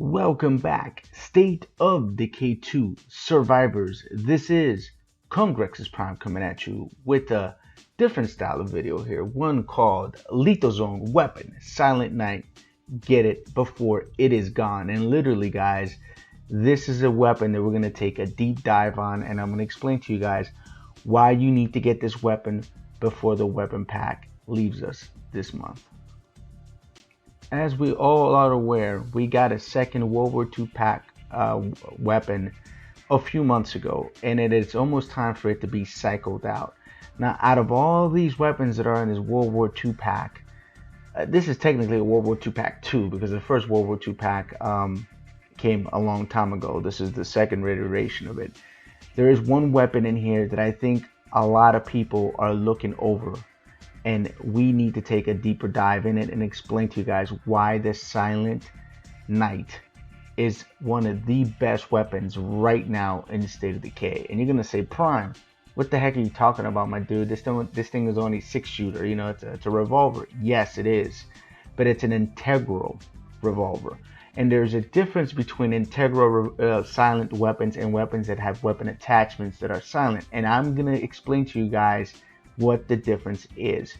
Welcome back, State of Decay 2 survivors. This is Congrex's Prime coming at you with a different style of video here. One called Lethal Zone Weapon Silent Night. Get it before it is gone. And literally, guys, this is a weapon that we're going to take a deep dive on, and I'm going to explain to you guys why you need to get this weapon before the weapon pack leaves us this month. As we all are aware, we got a second World War II pack weapon a few months ago, and it is almost time for it to be cycled out. Now, out of all these weapons that are in this World War II pack, this is technically a World War II pack 2 because the first World War II pack came a long time ago. This is the second iteration of it. There is one weapon in here that I think a lot of people are looking over, and we need to take a deeper dive in it and explain to you guys why the Silent Night is one of the best weapons right now in State of Decay. And you're gonna say, Prime, what the heck are you talking about, my dude? This thing is only 6-shooter. You know, it's a revolver. Yes, it is, but it's an integral revolver. And there's a difference between integral silent weapons and weapons that have weapon attachments that are silent. And I'm gonna explain to you guys what the difference is.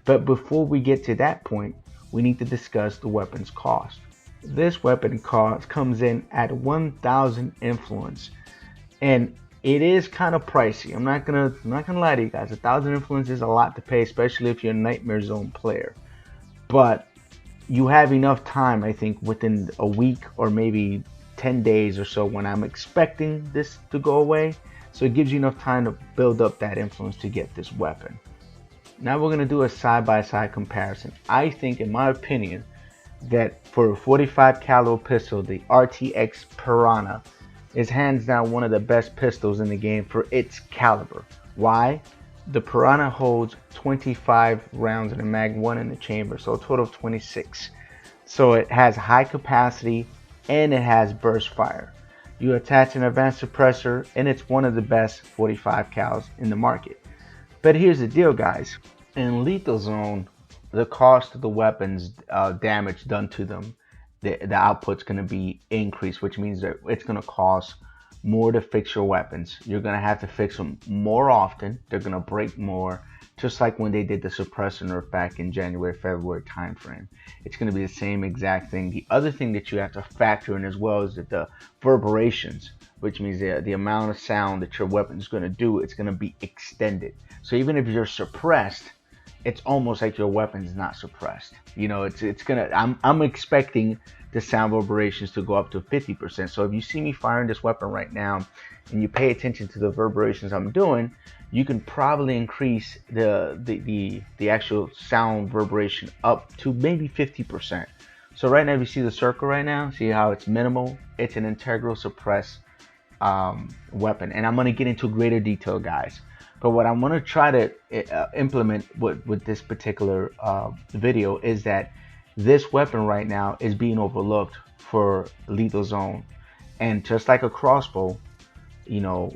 But before we get to that point, we need to discuss the weapon's cost. This weapon cost comes in at 1,000 influence, and it is kind of pricey. I'm not gonna lie to you guys. 1,000 influence is a lot to pay, especially if you're a Nightmare Zone player. But you have enough time, I think, within a week or maybe 10 days or so when I'm expecting this to go away. So it gives you enough time to build up that influence to get this weapon. Now we're going to do a side-by-side comparison. I think, in my opinion, that for a 45 caliber pistol, the RTX Piranha is hands down one of the best pistols in the game for its caliber. Why? The Piranha holds 25 rounds in the mag, 1 in the chamber, so a total of 26. So it has high capacity and it has burst fire. You attach an advanced suppressor, and it's one of the best 45 cals in the market. But here's the deal, guys. In Lethal Zone, the cost of the weapons damage done to them, the output's going to be increased, which means that it's going to cost more to fix your weapons. You're going to have to fix them more often. They're going to break more, just like when they did the suppressor nerf back in January, February timeframe. It's going to be the same exact thing. The other thing that you have to factor in as well is that the reverberations, which means the amount of sound that your weapon is going to do, it's going to be extended. So even if you're suppressed, it's almost like your weapon's not suppressed. You know, it's gonna. I'm expecting the sound reverberations to go up to 50%. So if you see me firing this weapon right now, and you pay attention to the reverberations I'm doing, you can probably increase the actual sound reverberation up to maybe 50%. So right now, if you see the circle right now, see how it's minimal? It's an integral suppressed weapon, and I'm gonna get into greater detail, guys. But what I'm going to try to implement with this particular video is that this weapon right now is being overlooked for Lethal Zone. And just like a crossbow, you know,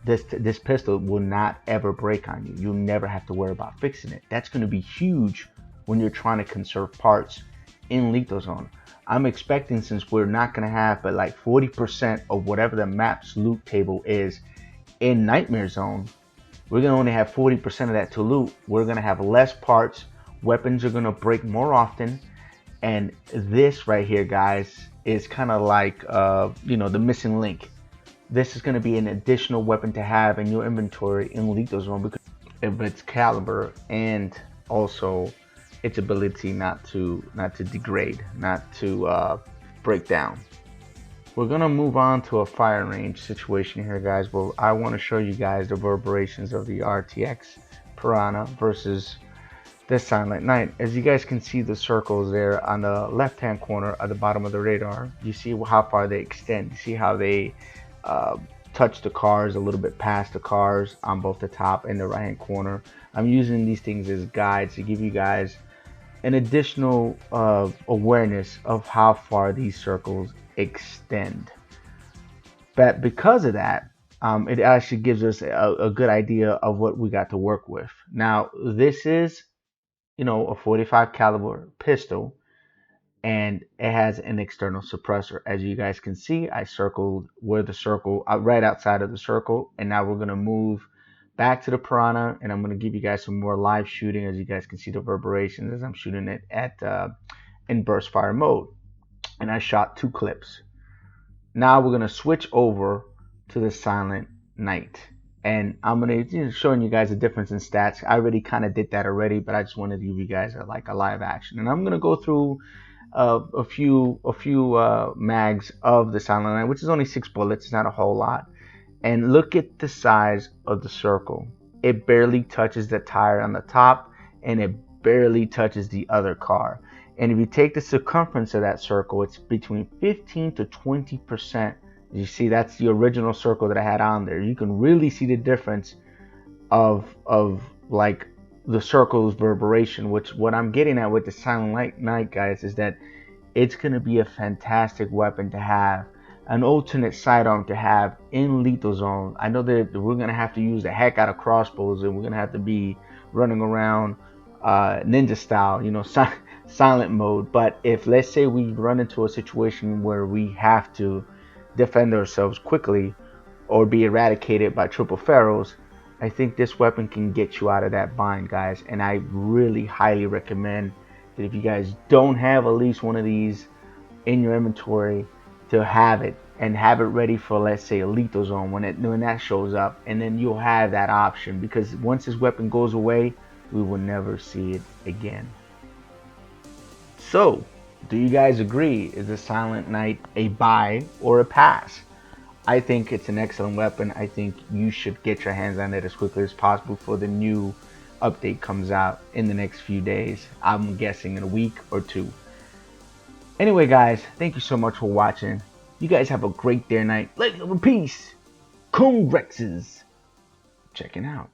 this pistol will not ever break on you. You'll never have to worry about fixing it. That's going to be huge when you're trying to conserve parts in Lethal Zone. I'm expecting, since we're not going to have but like 40% of whatever the map's loot table is in Nightmare Zone, we're going to only have 40% of that to loot. We're going to have less parts. Weapons are going to break more often. And this right here, guys, is kind of like, you know, the missing link. This is going to be an additional weapon to have in your inventory in Lethal Zone because of its caliber and also its ability not to degrade, not to break down. We're going to move on to a fire range situation here, guys, but I want to show you guys the reverberations of the RTX Piranha versus the Silent Night. As you guys can see the circles there on the left-hand corner at the bottom of the radar, you see how far they extend. You see how they touch the cars a little bit past the cars on both the top and the right-hand corner. I'm using these things as guides to give you guys an additional awareness of how far these circles extend. But because of that, it actually gives us a good idea of what we got to work with. Now, this is, you know, a 45 caliber pistol. and it has an external suppressor. As you guys can see, I circled where the circle, right outside of the circle, and now we're gonna move back to the Piranha, and I'm gonna give you guys some more live shooting. As you guys can see the reverberations as I'm shooting it at in burst fire mode, and I shot 2 clips. Now we're gonna switch over to the Silent Night, and I'm gonna showing you guys a difference in stats. I already kind of did that already, but I just wanted to give you guys a live action, and I'm gonna go through a few mags of the Silent Night, which is only 6 bullets. It's not a whole lot. And look at the size of the circle. It barely touches the tire on the top, and it barely touches the other car. And if you take the circumference of that circle, it's between 15 to 20%. You see, that's the original circle that I had on there. You can really see the difference of like the circle's reverberation, which what I'm getting at with the Silent Night, guys, is that it's going to be a fantastic weapon to have, an alternate sidearm to have in lethal zone. I know that we're going to have to use the heck out of crossbows, and we're going to have to be running around ninja style, you know, silent mode. But if, let's say, we run into a situation where we have to defend ourselves quickly or be eradicated by triple ferals, I think this weapon can get you out of that bind, guys. And I really highly recommend that if you guys don't have at least one of these in your inventory, to have it and have it ready for, let's say, a lethal zone when that shows up, and then you'll have that option, because once this weapon goes away, we will never see it again. So, do you guys agree? Is the Silent Night a buy or a pass? I think it's an excellent weapon. I think you should get your hands on it as quickly as possible before the new update comes out in the next few days. I'm guessing in a week or 2. Anyway, guys, thank you so much for watching. You guys have a great day or night. Love and peace. Congrexes. Checking out.